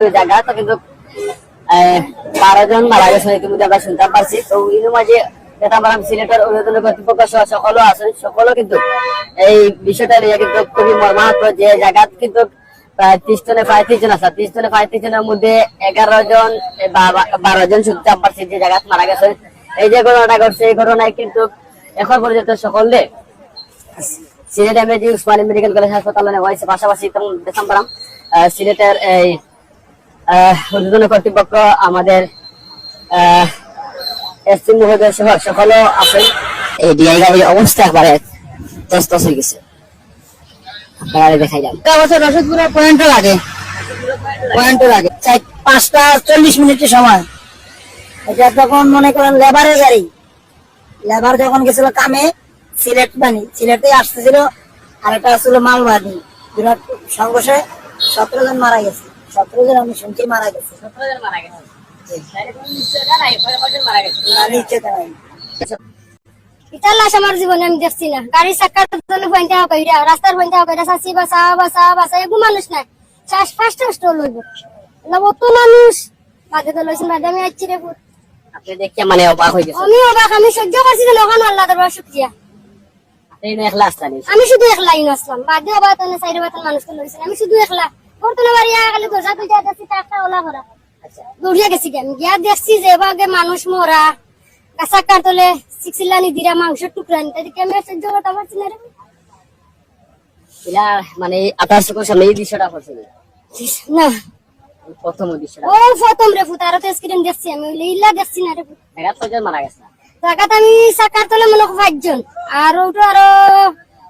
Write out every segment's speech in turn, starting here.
জায়গা তো কিন্তু 12 জন মারা গেছে ইতিমধ্যে আমরা শুনতে পারছি। তো এর মাঝে সিলেটের অন্যতম কর্তৃপক্ষ সহ সকলও আছেন, সকলও কিন্তু এই বিষয়টা নিয়ে কিন্তু খুবই মর্মাহত যে জায়গা কিন্তু প্রায় 30 জনে 35 জন আছে, 30 জনে 35 জনের মধ্যে 11 জন বা 12 জন শুনতে পারছি যে জায়গা মারা গেছে। এই যে ঘটনাটা ঘটছে, এই ঘটনায় কিন্তু এখন পর্যন্ত সকলে Sylhet MAG Usmani medical college হাসপাতালে নেওয়া হয়েছে। পাশাপাশি সিলেটের এই ঊর্ধ্বতন কর্তৃপক্ষ আমাদের এসপি মহোদয় সহ সকলও আছেন। এই ডিআই গাড়ির অবস্থা একবারে তছতছ হয়ে গেছে। আপনারা দেখাই যান রশদপুরে পয়েন্টও লাগে 5টা 40 মিনিটের সময়। এটা তখন মনে করেন লেবারের গাড়ি, লেবার যখন গেছিল কামে সিলেটে আসতেছিল, আর এটা আসছিল মালবাহী। বিরাট সংঘর্ষে 17 জন মারা গেছে। 17 জন আমি শুনছি মারা গেছে। 17 জন মারা গেছে। এটা লাশ আমার জীবনে আমি দেখছি না। গাড়ি চাক্কার জন্য পয়েন্টে হোক, রাস্তার পয়েন্টে হোক, চাষি বাসা এগু মানুষ নাই। শ্বাস ফার্স্ট লইব অত মানুষ বাদে তো লইছেন। বাদে আমি আসছি রে পুত, আপনি দেখে মানে অবাক হয়ে গেছে। আমি অবাক, আমি সহ্য করছি না। ওখানে আল্লাহ দরবার শুকরিয়া। আমি শুধু একলাই আসলাম, বাদে আবার সাইডে বাতান মানুষকে লইছেন। আমি শুধু একলা বর্তমানে বাড়ি খালি দরজা দুইটা দেখছি, টাকা ওলা ভরা দৌড়িয়া গেছি। আমি গিয়া দেখছি যে এভাবে মানুষ মরা, কাঁচাকার তলে সিক্সিলানি দিরা মাংস টুকরানি, তাদেরকে আমি সহ্য করতে পারছি না রে। মানে আপনার চোখের সামনে এই দৃশ্যটা হচ্ছে না, প্রথম দৃশ্যটা ও প্রথম রে ফুট। আরো তো স্ক্রিন দেখছি আমি, ইল্লা দেখছি না রে ফুট। মারা গেছে জায়গাতে আমি চাকার তলে মনে 5 জন, আর ওটা আরো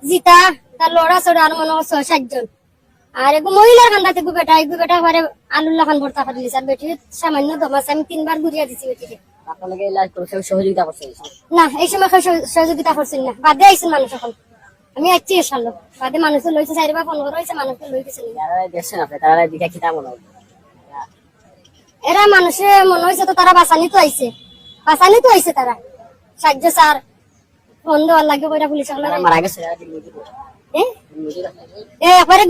জিতা তার লড়া চড়া আর মনে 6-7 জন। আর এগু মহিলার খান্দাতে এগু বেটা পারে আলুল্লাহ খান ভর্তা করে দিয়েছে। আর বেটির সামান্য দমাস আমি 3 বার ঘুরিয়ে দিছি বেটিকে। আপনাকে সহযোগিতা করছে না? এই সময় সহযোগিতা করছেন না, বাদে আইসেন মানুষ। এখন আমি আসছি এসালো বাদে মানুষ লইছে 4 বা 15 হয়েছে, মানুষকে লই গেছে। দেখছেন আপনি তারা দিকে কি মনে হয়? এরা মানুষে মনে হয়েছে তো তারা বাঁচানি তো আইছে তারা সাহায্য সার বন্ধ আর লাগে বইটা পুলিশ মারা গেছে। একবারে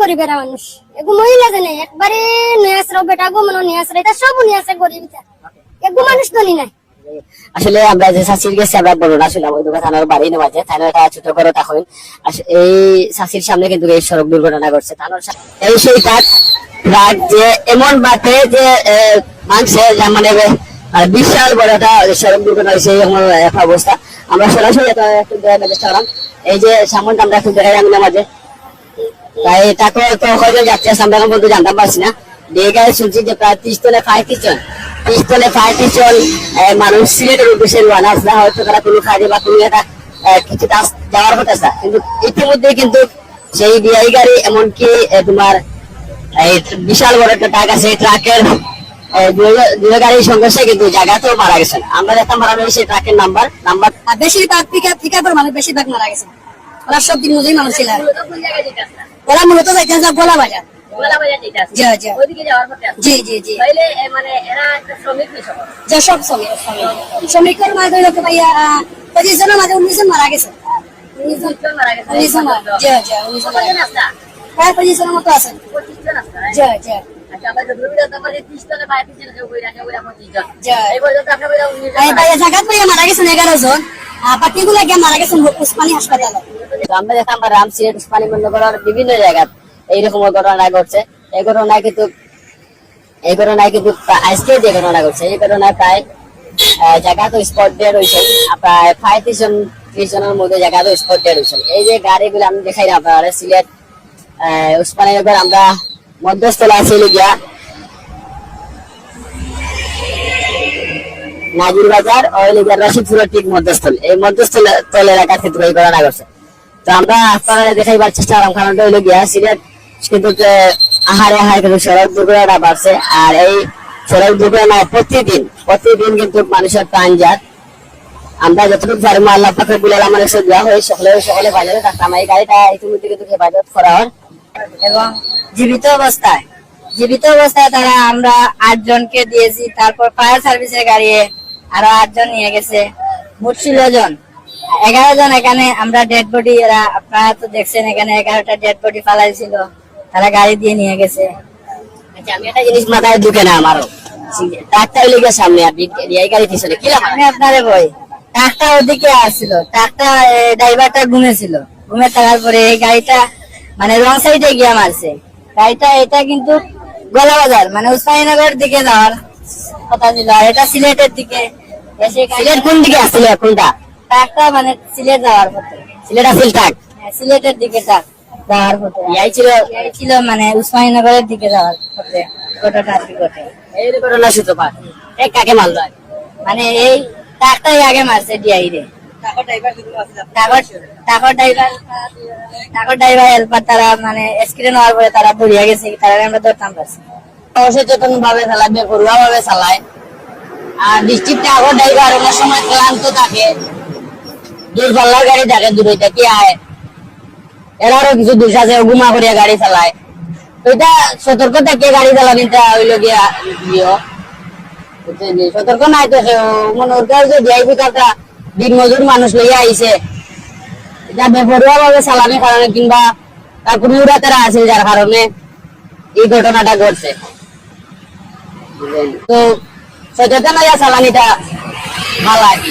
গরিব এরা মানুষ। এগু মহিলা জানে একবারে নিয়াসরাও বেটা গো মনে নিয়াসরা, এটা সব নিয়াসে গরিব। এগু মানুষ ধনী নাই। আসলে আমরা যে শাসির গেছি আমরা বলবো না, আসলে ওই থানার বাড়ি নেওয়া যায়, থানাটা ছোট করে তখন এই শাসির সামনে কিন্তু এই সড়ক দুর্ঘটনা ঘটছে। থানার এই সেই ট্রাক যে এমন বাতে যে মানুষের মানে বিশাল বড় একটা সড়ক দুর্ঘটনা হয়েছে। একটা অবস্থা আমরা সরাসরি একটু চেষ্টা করলাম। এই যে সামনটা আমরা একটু দেখাই আমি মাঝে, তাই তাকে তো হয়তো যাচ্ছে আমরা এখন পর্যন্ত জানতে পারছি না। গায়ে শুনছি যে প্রায় 30 তলে 35 জন, 30 তলে 35 জন মানুষ সিলেটের উদ্দেশ্যে রওনা আসলে হয়তো তারা কোনো কাজে বা কোনো একটা কিছু যাওয়ার কথা, কিন্তু ইতিমধ্যে কিন্তু সেই ডিআই গাড়ি এমনকি তোমার এই বিশাল বড় একটা ট্রাক আছে, ট্রাকের দুই গাড়ির সংঘর্ষে কিন্তু জায়গাতেও মারা গেছেন। আমরা দেখতাম মারা গেছে ট্রাকের নাম্বার বেশিরভাগ পিকআপের মানুষ বেশিরভাগ মারা গেছে। ওরা সব দিন মজুরি মানুষ ছিল। ওরা মূলত যাইতেন গোলা বাজার। শ্রমিকের মাঝে 25 জনের মাঝে 19 জন মারা গেছে। 19 জন প্রায় 25 জনের মতো আছে। মারা গেছেন 11 জন, বাকিগুলো মারা গেছেন উসমানী হাসপাতালে। আমরা দেখলাম সিলেট উসমানী মন্ডলের বিভিন্ন জায়গায় এইরকম ঘটনা ঘটছে। এই ঘটনায় কিন্তু আজকে যে ঘটনা ঘটছে এই ঘটনায় প্রায় জায়গা তো স্পট ডেড হয়েছে, প্রায় 35-30 জনের মধ্যে জায়গা তো স্পট ডেড হয়েছে। এই যে গাড়িগুলো আমি দেখাই না আপনারা, সিলেট উসমানী নগর আমরা মধ্যস্থলে আছে গিয়া নাজির বাজার রশিদপুরের ঠিক মধ্যস্থল, এই মধ্যস্থল এলাকা কিন্তু এই ঘটনা ঘটছে। তো আমরা আপনারা দেখাইবার চেষ্টা করলাম, কারণটা হইলো গিয়া সিলেট কিন্তু আহারে কিন্তু সড়ক দুর্ঘটনা বাড়ছে। আর এই সড়ক দুর্ঘটনা প্রতিদিন কিন্তু মানুষের প্রাণ যায়। আমরা যতটুকু পারবো আল্লাহ পাকের বিলাল আমাদের দেওয়া হয়, সকলে বাজারে থাকতাম। এই গাড়িটা ইতিমধ্যে কিন্তু হেফাজত করা হয় এবং জীবিত অবস্থায় তারা আমরা 8 জনকে দিয়েছি। তারপর ফায়ার সার্ভিসের গাড়ি আরো 8 জন নিয়ে গেছে, মোট 16 জন। 11 জন এখানে আমরা ডেড বডি, এরা আপনারা তো দেখছেন এখানে 11টা ডেড বডি ফালাইছিল, তারা গাড়ি দিয়ে নিয়ে গেছে। আচ্ছা আমি একটা জিনিস মাথায় ঢুকে না আমারও, ট্রাকটা লেগে সামনে আর এই গাড়ি পিছনে কি লাভ? আমি আপনারে বই ট্রাকটা ওদিকে আসছিল, ট্রাকটা ড্রাইভারটা ঘুমেছিল, ঘুমে থাকার পরে এই গাড়িটা মানে রং সাইডে গিয়ে মারছে। গাড়িটা এটা কিন্তু গলাবাজার মানে উসমানীনগরের দিকে যাওয়ার কথা ছিল, আর এটা সিলেটের দিকে এসে সিলেট কোন দিকে আসছিল কোনটা? ট্রাকটা মানে সিলেট যাওয়ার পথে, সিলেট আসিল ট্রাক? হ্যাঁ, সিলেটের দিকে ট্রাক যাওয়ার পথে ইয়াই ছিল এই ছিল মানে উসমানীনগরের দিকে যাওয়ার পথে ঘটনা আর কি ঘটে। এই ঘটনা সূত্রপাত। এক কাকে মারলো আর কি? মানে এই ট্রাকটাই আগে মারছে ডিআই রে। ড্রাইভার হেল্পার তারা মানে স্ক্রিন হওয়ার পরে তারা দৌড়িয়ে গেছে, তারা আমরা ধরতাম পারছি। অসচেতন ভাবে চালায়, বেপরোয়া ভাবে চালায়। আর ডিস্ট্রিক্টে আগর ড্রাইভার অনেক সময় ক্লান্ত থাকে, দূরপাল্লার গাড়ি থাকে, দূরে কি আয় এরারও কিছু দোষ আছে, ঘুমা করিয়া গাড়ি চালায়। তো এটা সতর্ক থেকে গাড়ি চালানিটা হইল গিয়া সতর্ক নাই তো মনে যে ভিআইপি কাপটা দিন মজুর মানুষ লইয়া আইছে, এটা বেপরোয়া ভাবে চালানোর কারণে কিংবা তার কোনো উড়াতেরা আছে যার কারণে এই ঘটনাটা ঘটছে। তো সচেতন হইয়া চালানিটা ভালো আর কি।